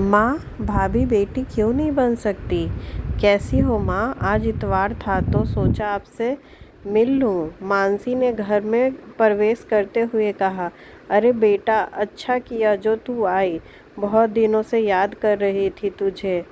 माँ, भाभी बेटी क्यों नहीं बन सकती? कैसी हो माँ? आज इतवार था तो सोचा आपसे मिल लूँ। मानसी ने घर में प्रवेश करते हुए कहा। अरे बेटा, अच्छा किया जो तू आई। बहुत दिनों से याद कर रही थी तुझे।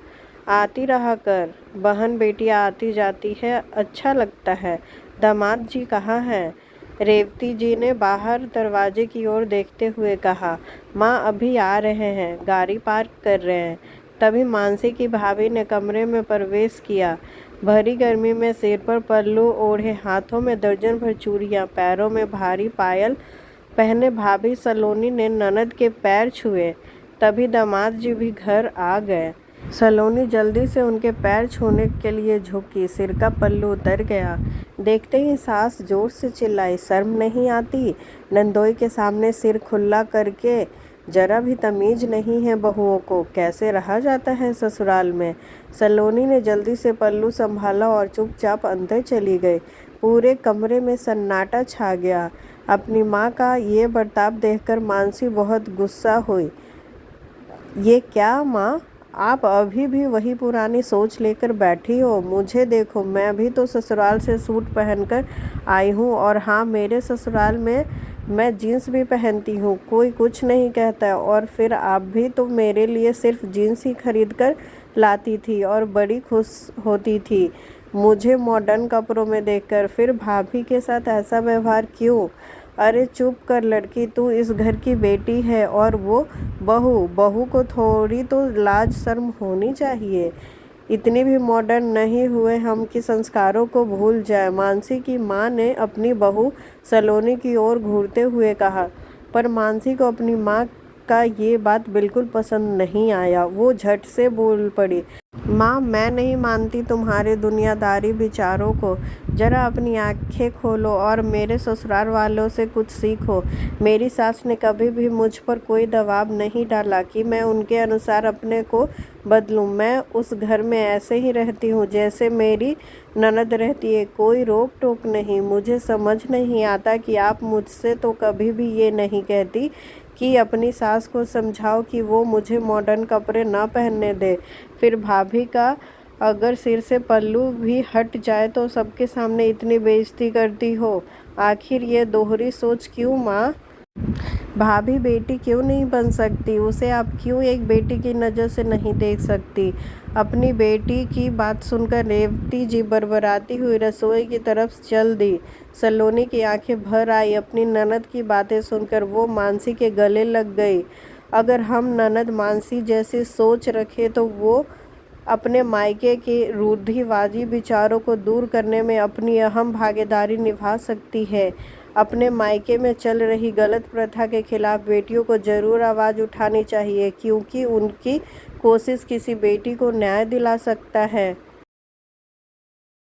आती रहा कर। बहन बेटियाँ आती जाती है, अच्छा लगता है। दामाद जी कहाँ हैं? रेवती जी ने बाहर दरवाजे की ओर देखते हुए कहा। माँ अभी आ रहे हैं, गाड़ी पार्क कर रहे हैं। तभी मानसी की भाभी ने कमरे में प्रवेश किया। भरी गर्मी में सिर पर पल्लू ओढ़े, हाथों में दर्जन भर चूड़ियाँ, पैरों में भारी पायल पहने भाभी सलोनी ने ननद के पैर छुए। तभी दामाद जी भी घर आ गए। सलोनी जल्दी से उनके पैर छूने के लिए झुकी, सिर का पल्लू उतर गया। देखते ही सास जोर से चिल्लाई, शर्म नहीं आती? नंदोई के सामने सिर खुला करके जरा भी तमीज नहीं है बहुओं को, कैसे रहा जाता है ससुराल में? सलोनी ने जल्दी से पल्लू संभाला और चुपचाप अंदर चली गई। पूरे कमरे में सन्नाटा छा गया। अपनी माँ का ये बर्ताव देखकर मानसी बहुत गुस्सा हुई। ये क्या माँ, आप अभी भी वही पुरानी सोच लेकर बैठी हो? मुझे देखो, मैं भी तो ससुराल से सूट पहनकर आई हूँ, और हाँ, मेरे ससुराल में मैं जीन्स भी पहनती हूँ, कोई कुछ नहीं कहता। और फिर आप भी तो मेरे लिए सिर्फ जीन्स ही खरीद कर लाती थी और बड़ी खुश होती थी मुझे मॉडर्न कपड़ों में देखकर। फिर भाभी के साथ ऐसा व्यवहार क्यों? अरे चुप कर लड़की, तू इस घर की बेटी है और वो बहू को थोड़ी तो लाज शर्म होनी चाहिए। इतनी भी मॉडर्न नहीं हुए हम कि संस्कारों को भूल जाए। मानसी की माँ ने अपनी बहू सलोनी की ओर घूरते हुए कहा। पर मानसी को अपनी माँ का ये बात बिल्कुल पसंद नहीं आया। वो झट से बोल पड़ी। माँ, मैं नहीं मानती तुम्हारे दुनियादारी विचारों को। जरा अपनी आंखें खोलो और मेरे ससुराल वालों से कुछ सीखो। मेरी सास ने कभी भी मुझ पर कोई दबाव नहीं डाला कि मैं उनके अनुसार अपने को बदलूं। मैं उस घर में ऐसे ही रहती हूँ जैसे मेरी ननद रहती है, कोई रोक टोक नहीं। मुझे समझ नहीं आता कि आप मुझसे तो कभी भी ये नहीं कहती कि अपनी सास को समझाओ कि वो मुझे मॉडर्न कपड़े ना पहनने दे। फिर भाभी का अगर सिर से पल्लू भी हट जाए तो सबके सामने इतनी बेइज्जती करती हो। आखिर ये दोहरी सोच क्यों माँ? भाभी बेटी क्यों नहीं बन सकती? उसे आप क्यों एक बेटी की नज़र से नहीं देख सकती? अपनी बेटी की बात सुनकर रेवती जी बड़बड़ाती हुई रसोई की तरफ चल दी। सलोनी की आंखें भर आई। अपनी ननद की बातें सुनकर वो मानसी के गले लग गई। अगर हम ननद मानसी जैसी सोच रखे तो वो अपने मायके के रूढ़िवादी विचारों को दूर करने में अपनी अहम भागीदारी निभा सकती है। अपने मायके में चल रही गलत प्रथा के खिलाफ बेटियों को ज़रूर आवाज़ उठानी चाहिए, क्योंकि उनकी कोशिश किसी बेटी को न्याय दिला सकता है।